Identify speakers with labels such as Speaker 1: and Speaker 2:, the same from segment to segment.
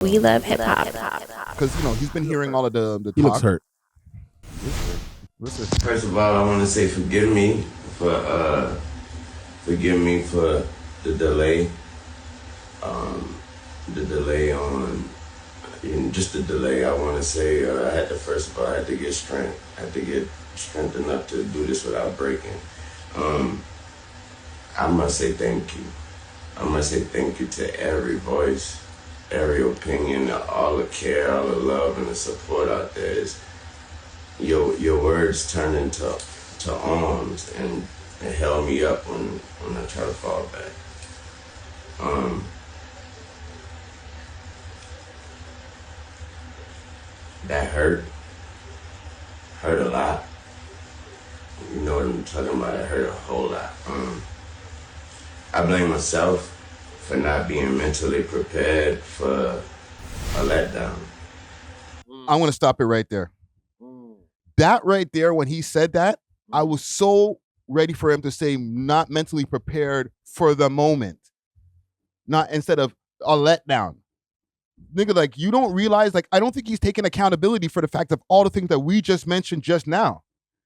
Speaker 1: We love hip hop.
Speaker 2: Because he's been hearing all of the
Speaker 3: He
Speaker 2: talk.
Speaker 3: looks hurt.
Speaker 2: Listen.
Speaker 4: First of all, I want to say forgive me for the delay. The delay on, just the delay. I want to say I had to get strength. I had to get strength enough to do this without breaking. I must say thank you. I must say thank you to every voice, every opinion, all the care, all the love, and the support out there. Your words turned into arms and held me up when I try to fall back. That hurt a lot. You know what I'm talking about? It hurt a whole lot. I blame myself for not being mentally prepared for a letdown.
Speaker 2: I want to stop it right there. That right there, when he said that, I was so ready for him to say not mentally prepared for the moment. Not instead of a letdown. Nigga, like, you don't realize, like, I don't think he's taking accountability for the fact of all the things that we just mentioned just now.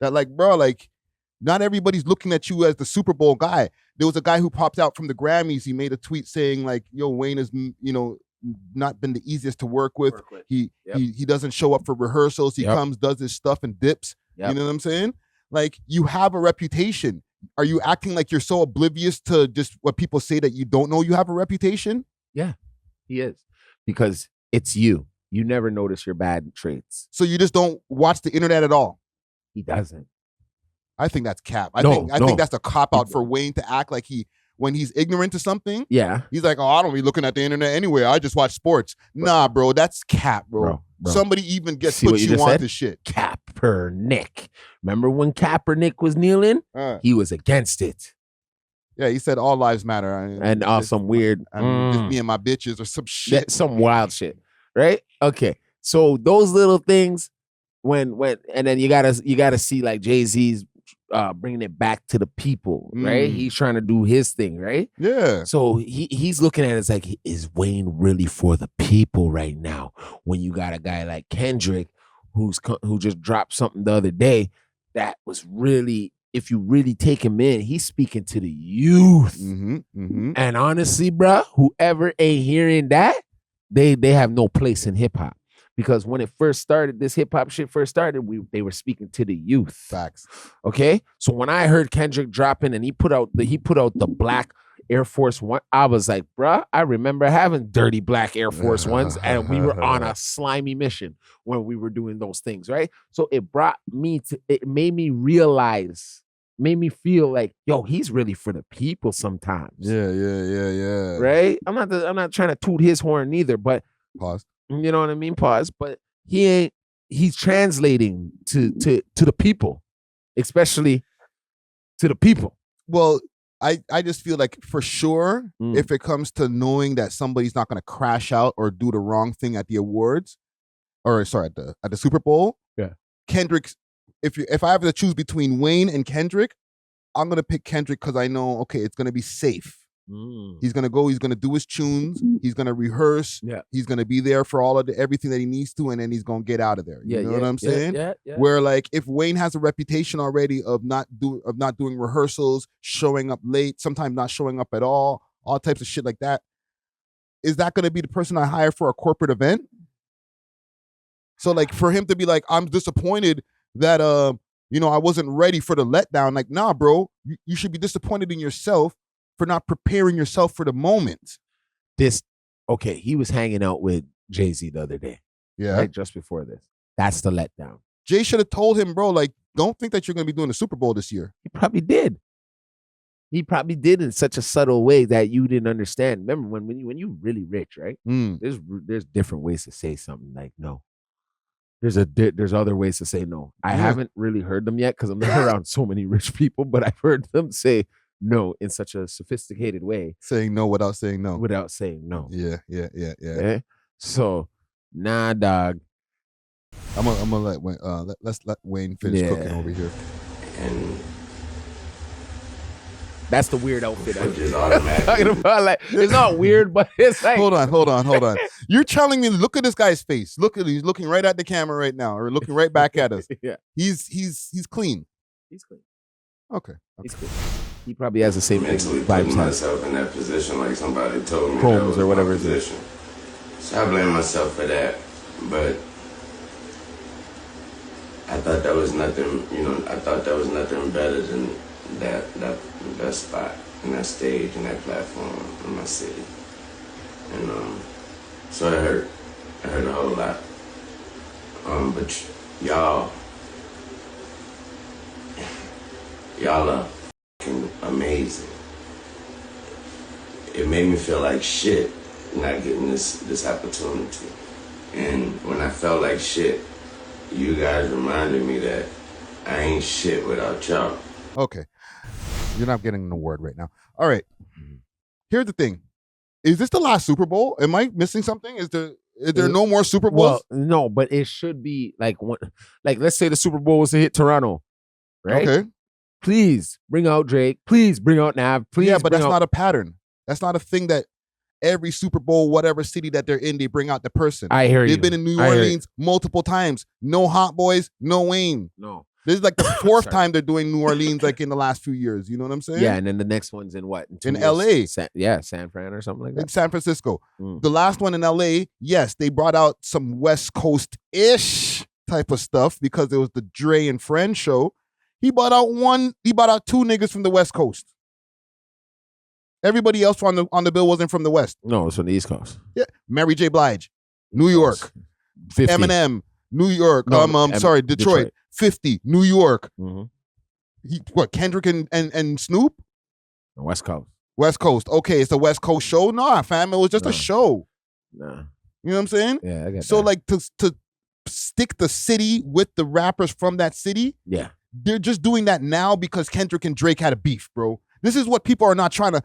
Speaker 2: That, like, bro, like, not everybody's looking at you as the Super Bowl guy. There was a guy who popped out from the Grammys. He made a tweet saying, like, yo, Wayne is, not been the easiest to work with. He doesn't show up for rehearsals. He comes, does his stuff, and dips. You know what I'm saying? Like, you have a reputation. Are you acting like you're so oblivious to just what people say that you don't know you have a reputation?
Speaker 3: Yeah, he is. Because it's you. You never notice your bad traits.
Speaker 2: So you just don't watch the internet at all?
Speaker 3: He doesn't.
Speaker 2: I think that's cap. I think that's a cop-out for Wayne to act like when he's ignorant to something, he's like, oh, I don't be looking at the internet anyway. I just watch sports. Nah, bro, that's cap, bro. Somebody even put you on this shit.
Speaker 3: Kaepernick. Remember when Kaepernick was kneeling? He was against it.
Speaker 2: Yeah, he said all lives matter.
Speaker 3: And some weird,
Speaker 2: just me and my bitches or some shit.
Speaker 3: Some wild shit, right? Okay, so those little things, and then you gotta see, like, Jay-Z's bringing it back to the people, right? He's trying to do his thing, right?
Speaker 2: Yeah.
Speaker 3: So he's looking at it as like, is Wayne really for the people right now? When you got a guy like Kendrick, who just dropped something the other day that was really, if you really take him in, he's speaking to the youth. And honestly, bro, whoever ain't hearing that, they have no place in hip hop. Because when it first started, this hip hop shit first started, they were speaking to the youth.
Speaker 2: Facts.
Speaker 3: Okay, so when I heard Kendrick dropping and he put out the black Air Force One, I was like, bruh, I remember having dirty black Air Force Ones, and we were on a slimy mission when we were doing those things, right? So it made me realize, made me feel like, yo, he's really for the people sometimes.
Speaker 2: Yeah.
Speaker 3: Right? I'm not trying to toot his horn either, but
Speaker 2: pause.
Speaker 3: You know what I mean? Pause. But he's translating to the people, especially to the people.
Speaker 2: Well, I just feel like for sure, if it comes to knowing that somebody's not going to crash out or do the wrong thing at the awards, or sorry, at the Super Bowl, Kendrick's. If I have to choose between Wayne and Kendrick, I'm going to pick Kendrick because I know, okay, it's going to be safe. He's gonna go. He's gonna do his tunes. He's gonna rehearse. He's gonna be there for all of everything that he needs to, and then he's gonna get out of there. You know what I'm saying?
Speaker 3: Yeah.
Speaker 2: Where, like, if Wayne has a reputation already of not doing rehearsals, showing up late, sometimes not showing up at all types of shit like that, is that gonna be the person I hire for a corporate event? So, like, for him to be like, I'm disappointed that I wasn't ready for the letdown. Like, nah, bro, you should be disappointed in yourself for not preparing yourself for the moment.
Speaker 3: He was hanging out with Jay-Z the other day.
Speaker 2: Yeah.
Speaker 3: Right, just before this. That's the letdown.
Speaker 2: Jay should have told him, bro, like, don't think that you're going to be doing the Super Bowl this year.
Speaker 3: He probably did. He probably did in such a subtle way that you didn't understand. Remember, when you're really rich, right? There's different ways to say something like no. There's other ways to say no. I haven't really heard them yet because I'm not around so many rich people, but I've heard them say no in such a sophisticated way.
Speaker 2: Saying no without saying no.
Speaker 3: Without saying no.
Speaker 2: Yeah.
Speaker 3: Okay? So, nah, dog.
Speaker 2: I'm gonna let, let's let Wayne finish cooking over here.
Speaker 4: And
Speaker 3: That's the weird outfit.
Speaker 4: Which is automatic.
Speaker 3: Talking about, like, it's not weird, but it's like.
Speaker 2: Hold on. You're telling me, look at this guy's face. He's looking right at the camera right now, or looking right back at us.
Speaker 3: Yeah.
Speaker 2: He's clean.
Speaker 3: He's clean.
Speaker 2: Okay.
Speaker 3: He's clean. He probably has the same
Speaker 4: mentally
Speaker 3: vibes.
Speaker 4: putting myself in that position, like somebody told me
Speaker 3: Chromes
Speaker 4: that was
Speaker 3: or whatever
Speaker 4: my
Speaker 3: it is.
Speaker 4: position. So I blame myself for that, but I thought that was nothing. I thought that was nothing better than that spot and that stage and that platform in my city, and so it hurt. It hurt a whole lot. But y'all are fucking amazing. It made me feel like shit not getting this opportunity. And when I felt like shit, you guys reminded me that I ain't shit without y'all.
Speaker 2: Okay. You're not getting an award right now. All right. Here's the thing. Is this the last Super Bowl? Am I missing something? Is there no more Super Bowls?
Speaker 3: Well, no, but it should be like let's say the Super Bowl was to hit Toronto, right?
Speaker 2: Okay.
Speaker 3: Please bring out Drake. Please bring out Nav. Please.
Speaker 2: Yeah, but that's not a pattern. That's not a thing that every Super Bowl, whatever city that they're in, they bring out the person.
Speaker 3: I hear you.
Speaker 2: They've been in New Orleans multiple times. No Hot Boys, no Wayne.
Speaker 3: No.
Speaker 2: This is like the fourth time they're doing New Orleans, like in the last few years. You know what I'm saying?
Speaker 3: Yeah, and then the next one's in what?
Speaker 2: In LA.
Speaker 3: San Fran or something like that.
Speaker 2: In San Francisco. The last one in LA, yes, they brought out some West Coast-ish type of stuff because it was the Dre and Friends show. He brought out two niggas from the West Coast. Everybody else on the bill wasn't from the West.
Speaker 3: No, it's from the East Coast.
Speaker 2: Yeah, Mary J. Blige, New York.
Speaker 3: 50.
Speaker 2: Eminem, New York. Detroit. 50, New York.
Speaker 3: Mm-hmm.
Speaker 2: Kendrick and Snoop?
Speaker 3: West Coast.
Speaker 2: West Coast. Okay, it's a West Coast show? Nah, fam, it was just a show.
Speaker 3: Nah.
Speaker 2: You know what I'm saying?
Speaker 3: Yeah, I get
Speaker 2: so
Speaker 3: that.
Speaker 2: like to stick the city with the rappers from that city,
Speaker 3: yeah,
Speaker 2: they're just doing that now because Kendrick and Drake had a beef, bro. This is what people are not trying to.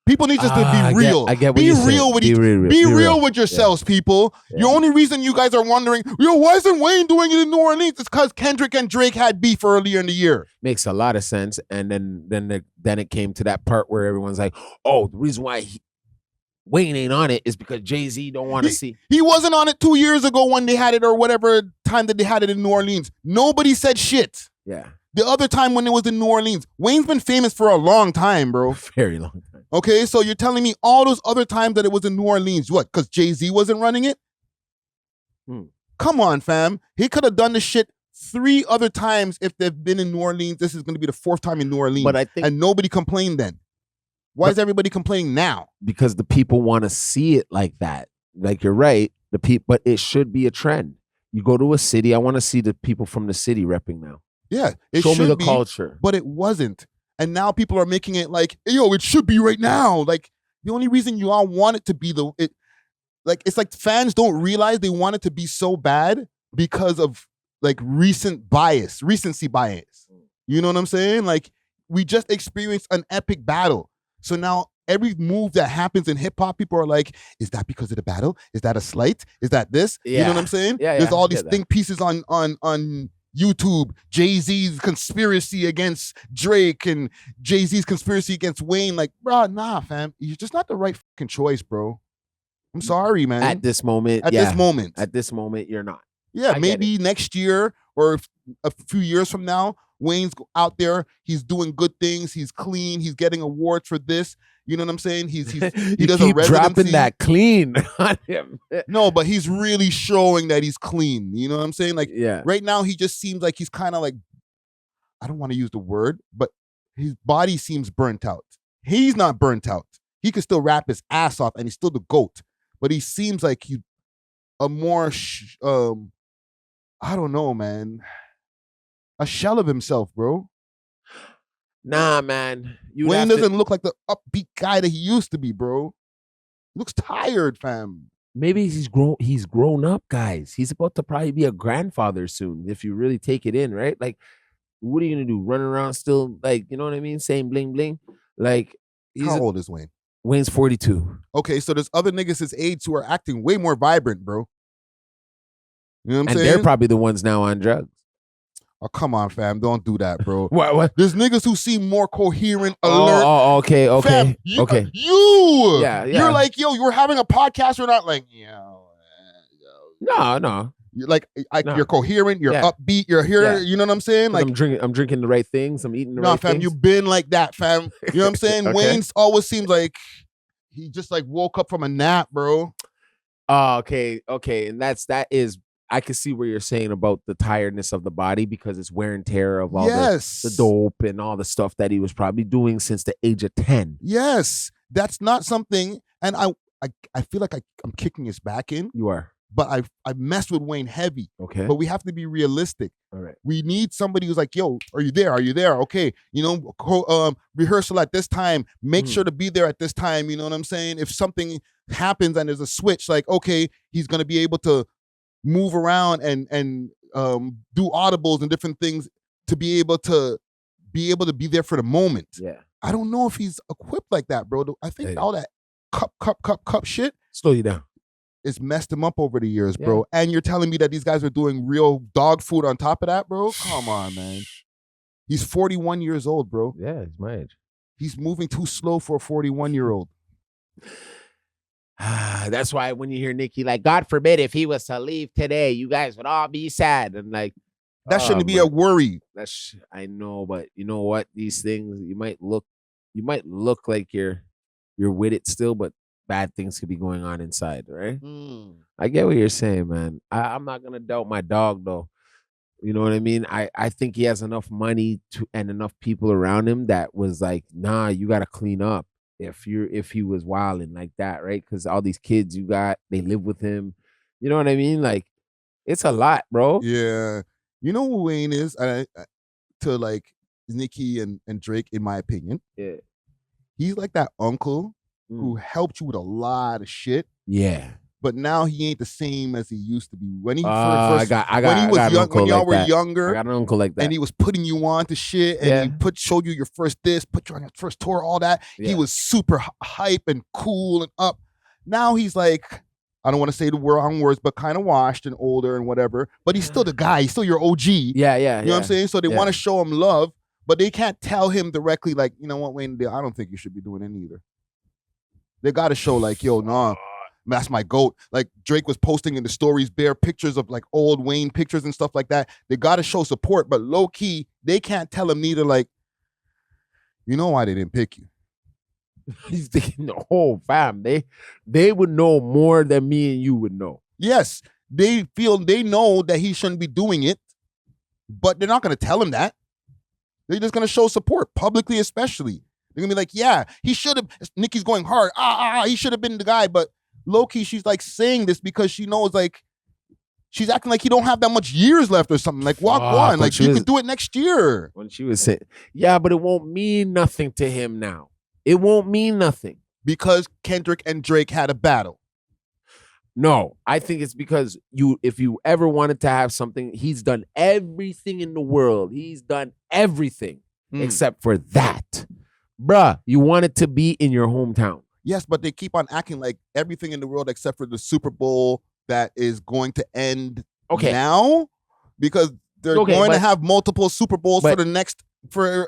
Speaker 2: People need just to be real.
Speaker 3: I get what
Speaker 2: be
Speaker 3: you're
Speaker 2: real
Speaker 3: saying.
Speaker 2: with be real with yourselves, people.
Speaker 3: Yeah.
Speaker 2: The only reason you guys are wondering, why isn't Wayne doing it in New Orleans? It's because Kendrick and Drake had beef earlier in the year.
Speaker 3: Makes a lot of sense. And then it came to that part where everyone's like, oh, the reason why Wayne ain't on it is because Jay-Z don't want to see.
Speaker 2: He wasn't on it 2 years ago when they had it, or whatever time that they had it in New Orleans. Nobody said shit.
Speaker 3: Yeah.
Speaker 2: The other time when it was in New Orleans, Wayne's been famous for a long time, bro.
Speaker 3: Very long time.
Speaker 2: Okay, so you're telling me all those other times that it was in New Orleans, what, because Jay-Z wasn't running it? Come on, fam. He could have done this shit 3 other times if they've been in New Orleans. This is going to be the 4th time in New Orleans.
Speaker 3: But I think,
Speaker 2: and nobody complained then. Why is everybody complaining now?
Speaker 3: Because the people want to see it like that. Like, you're right, but it should be a trend. You go to a city, I want to see the people from the city repping now.
Speaker 2: Yeah, it
Speaker 3: show me the
Speaker 2: be,
Speaker 3: culture.
Speaker 2: But it wasn't. And now people are making it like, it should be right now. Like, the only reason you all want it to be it's like fans don't realize they want it to be so bad because of like recency bias. You know what I'm saying? Like, we just experienced an epic battle. So now every move that happens in hip hop, people are like, is that because of the battle? Is that a slight? Is that this?
Speaker 3: Yeah.
Speaker 2: You know what I'm saying?
Speaker 3: Yeah,
Speaker 2: There's all these think pieces on YouTube, Jay-Z's conspiracy against Drake and Jay-Z's conspiracy against Wayne. Like, bro, nah, fam. You're just not the right fucking choice, bro. I'm sorry, man.
Speaker 3: At this moment, At this moment, you're not.
Speaker 2: Yeah, maybe next year or a few years from now, Wayne's out there. He's doing good things. He's clean. He's getting awards for this. You know what I'm saying? He does
Speaker 3: keep
Speaker 2: a residency.
Speaker 3: Dropping that clean on him.
Speaker 2: No, but he's really showing that he's clean. You know what I'm saying? Like,
Speaker 3: yeah.
Speaker 2: Right now, he just seems like he's kind of like, I don't want to use the word, but his body seems burnt out. He's not burnt out. He can still rap his ass off, and he's still the GOAT. But he seems like he's a more, I don't know, man, a shell of himself, bro.
Speaker 3: Nah, man.
Speaker 2: Wayne doesn't look like the upbeat guy that he used to be, bro. He looks tired, fam.
Speaker 3: Maybe he's grown up, guys. He's about to probably be a grandfather soon, if you really take it in, right? Like, what are you gonna do? Run around still, like, you know what I mean? Saying bling bling. Like,
Speaker 2: how old is Wayne?
Speaker 3: Wayne's 42.
Speaker 2: Okay, so there's other niggas his age who are acting way more vibrant, bro. You know what I'm saying?
Speaker 3: And they're probably the ones now on drugs.
Speaker 2: Oh, come on, fam. Don't do that, bro.
Speaker 3: What?
Speaker 2: There's niggas who seem more coherent, alert.
Speaker 3: Oh, okay.
Speaker 2: Fam,
Speaker 3: Okay. Yeah.
Speaker 2: You're like, yo, you're having a podcast. You're not like, yo.
Speaker 3: No.
Speaker 2: You're like, you're coherent. You're upbeat. You're here.
Speaker 3: Yeah.
Speaker 2: You know what I'm saying? Like,
Speaker 3: I'm drinking the right things. I'm eating the right
Speaker 2: fam,
Speaker 3: things.
Speaker 2: you've been like that, fam. You know what I'm saying?
Speaker 3: Okay.
Speaker 2: Wayne's always seems like he just like woke up from a nap, bro.
Speaker 3: Oh, okay. And that is I can see where you're saying about the tiredness of the body because it's wear and tear of all the dope and all the stuff that he was probably doing since the age of 10.
Speaker 2: Yes. That's not something, and I feel like I'm kicking his back in.
Speaker 3: You are.
Speaker 2: But I messed with Wayne heavy.
Speaker 3: Okay.
Speaker 2: But we have to be realistic.
Speaker 3: All right.
Speaker 2: We need somebody who's like, yo, are you there? Are you there? Okay. You know, rehearsal at this time. Make sure to be there at this time. You know what I'm saying? If something happens and there's a switch, like, okay, he's going to be able to move around and do audibles and different things to be able to be there for the moment.
Speaker 3: Yeah.
Speaker 2: I don't know if he's equipped like that, bro. I think all that cup shit.
Speaker 3: Slow you down.
Speaker 2: It's messed him up over the years, bro. And you're telling me that these guys are doing real dog food on top of that, bro? Come on, man. He's 41 years old, bro.
Speaker 3: Yeah, he's my age.
Speaker 2: He's moving too slow for a 41-year-old.
Speaker 3: That's why when you hear Nicki, like, God forbid if he was to leave today, you guys would all be sad. And like,
Speaker 2: that shouldn't be a worry.
Speaker 3: I know, but you know what? These things, you might look like you're with it still, but bad things could be going on inside, right? I get what you're saying, man. I'm not gonna doubt my dog though. You know what I mean? I think he has enough money and enough people around him that was like, nah, you gotta clean up if he was wilding like that, right? Because all these kids they live with him. You know what I mean? Like, it's a lot, bro.
Speaker 2: Yeah. You know who Wayne is? To like Nicki and Drake, in my opinion.
Speaker 3: Yeah.
Speaker 2: He's like that uncle who helped you with a lot of shit.
Speaker 3: Yeah.
Speaker 2: But now he ain't the same as he used to be. When he
Speaker 3: when
Speaker 2: y'all were younger,
Speaker 3: I got an uncle like that.
Speaker 2: And he was putting you on to shit, and he showed you your first this, put you on your first tour, all that. Yeah. He was super hype and cool and up. Now he's like, I don't want to say the wrong words, but kind of washed and older and whatever. But he's still the guy. He's still your OG.
Speaker 3: Yeah.
Speaker 2: You know what I'm saying? So they want to show him love, but they can't tell him directly, like, you know what, Wayne, I don't think you should be doing it either. They got to show like, yo, nah, that's my GOAT. Like Drake was posting in the stories, bare pictures of like old Wayne pictures and stuff like that. They got to show support, but low key, they can't tell him neither. Like, you know why they didn't pick you?
Speaker 3: He's thinking, oh, fam, they would know more than me and you would know.
Speaker 2: Yes, they know that he shouldn't be doing it, but they're not going to tell him that. They're just going to show support publicly, especially. They're gonna be like, yeah, he should have. Nicki's going hard. He should have been the guy. But low key, she's like saying this because she knows, like, she's acting like he don't have that much years left or something. Like, walk one. Like, you can do it next year.
Speaker 3: When she was saying, yeah, but it won't mean nothing to him now. It won't mean nothing
Speaker 2: because Kendrick and Drake had a battle.
Speaker 3: No, I think it's because if you ever wanted to have something, he's done everything in the world. He's done everything except for that. Bruh, you want it to be in your hometown.
Speaker 2: Yes, but they keep on acting like everything in the world except for the Super Bowl that is going to end now because they're going to have multiple Super Bowls until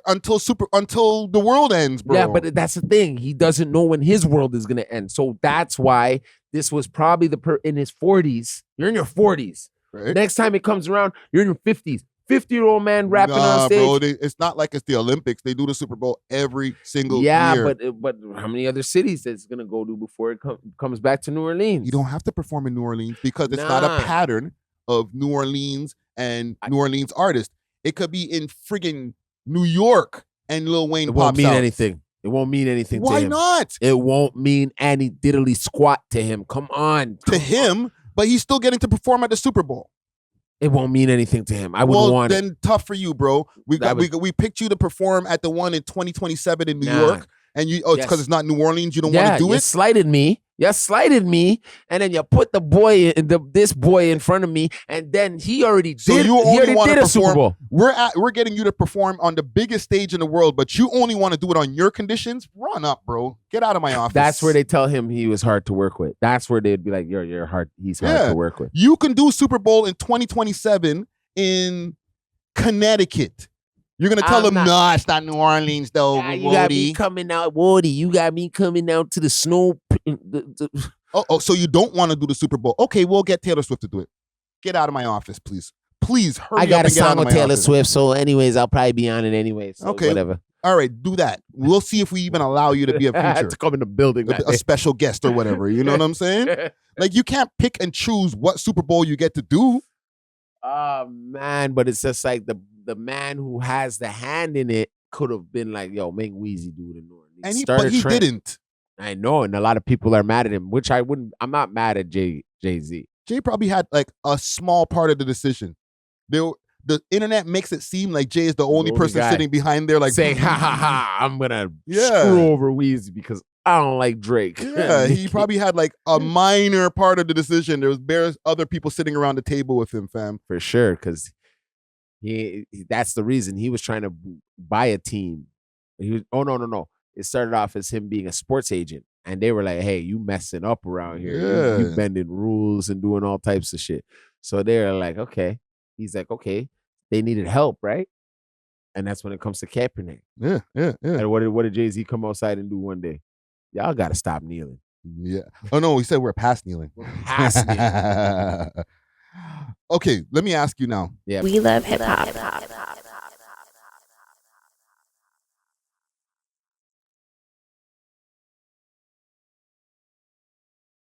Speaker 2: the world ends, bro.
Speaker 3: Yeah, but that's the thing. He doesn't know when his world is going to end. So that's why this was probably in his 40s. You're in your 40s. Right. Next time it comes around, you're in your 50s. 50-year-old man rapping on stage.
Speaker 2: Bro, it's not like it's the Olympics. They do the Super Bowl every single year.
Speaker 3: Yeah, but how many other cities it's going to go to before it comes back to New Orleans?
Speaker 2: You don't have to perform in New Orleans because it's not a pattern of New Orleans and New Orleans artists. It could be in friggin' New York and Lil Wayne pops out.
Speaker 3: It won't mean anything. It won't mean anything to him.
Speaker 2: Why not?
Speaker 3: It won't mean any diddly squat to him. Come on.
Speaker 2: To him, but he's still getting to perform at the Super Bowl.
Speaker 3: It won't mean anything to him. I wouldn't want it.
Speaker 2: Then tough for you, bro. We picked you to perform at the one in 2027 in New York. And it's because it's not New Orleans. You don't want to do it?
Speaker 3: You slighted me. And then you put this boy in front of me, and then he already did.
Speaker 2: So you only want to perform.
Speaker 3: Super Bowl.
Speaker 2: We're getting you to perform on the biggest stage in the world, but you only want to do it on your conditions. Run up, bro. Get out of my office.
Speaker 3: That's where they tell him he was hard to work with. That's where they'd be like, you're hard. He's hard to work with.
Speaker 2: You can do Super Bowl in 2027 in Connecticut. You're gonna tell them, nah, it's not New Orleans though.
Speaker 3: Nah, you got me coming out, Woody. You got me coming out to the snow.
Speaker 2: Oh, so you don't want to do the Super Bowl? Okay, we'll get Taylor Swift to do it. Get out of my office, please. Please hurry up.
Speaker 3: I got
Speaker 2: and
Speaker 3: a
Speaker 2: get out
Speaker 3: song
Speaker 2: of
Speaker 3: with
Speaker 2: my
Speaker 3: Taylor
Speaker 2: office.
Speaker 3: Swift, so anyways, I'll probably be on it anyways. So
Speaker 2: Okay,
Speaker 3: whatever.
Speaker 2: All right, do that. We'll see if we even allow you to be a feature,
Speaker 3: to come in the building,
Speaker 2: a special guest or whatever. You know what I'm saying? Like, you can't pick and choose what Super Bowl you get to do.
Speaker 3: Oh man, but it's just like the man who has the hand in it could have been like, yo, make Weezy do it in New Orleans.
Speaker 2: And but he didn't.
Speaker 3: I know, and a lot of people are mad at him, which I wouldn't. I'm not mad at Jay-Z.
Speaker 2: Jay probably had like a small part of the decision. The internet makes it seem like Jay is the only person sitting behind there, like
Speaker 3: saying, "Ha ha ha! I'm gonna screw over Weezy because I don't like Drake."
Speaker 2: Yeah, he probably had like a minor part of the decision. There was other people sitting around the table with him, fam,
Speaker 3: for sure, because that's the reason he was trying to buy a team. No. It started off as him being a sports agent, and they were like, "Hey, you messing up around here?
Speaker 2: Yeah.
Speaker 3: You bending rules and doing all types of shit." So they're like, "Okay." He's like, "Okay." They needed help, right? And that's when it comes to Kaepernick.
Speaker 2: Yeah.
Speaker 3: And what did Jay-Z come outside and do one day? Y'all got to stop kneeling.
Speaker 2: Yeah. Oh no, he said we're past kneeling.
Speaker 3: We're past kneeling.
Speaker 2: Okay, let me ask you now.
Speaker 3: Yeah.
Speaker 1: We love hip hop.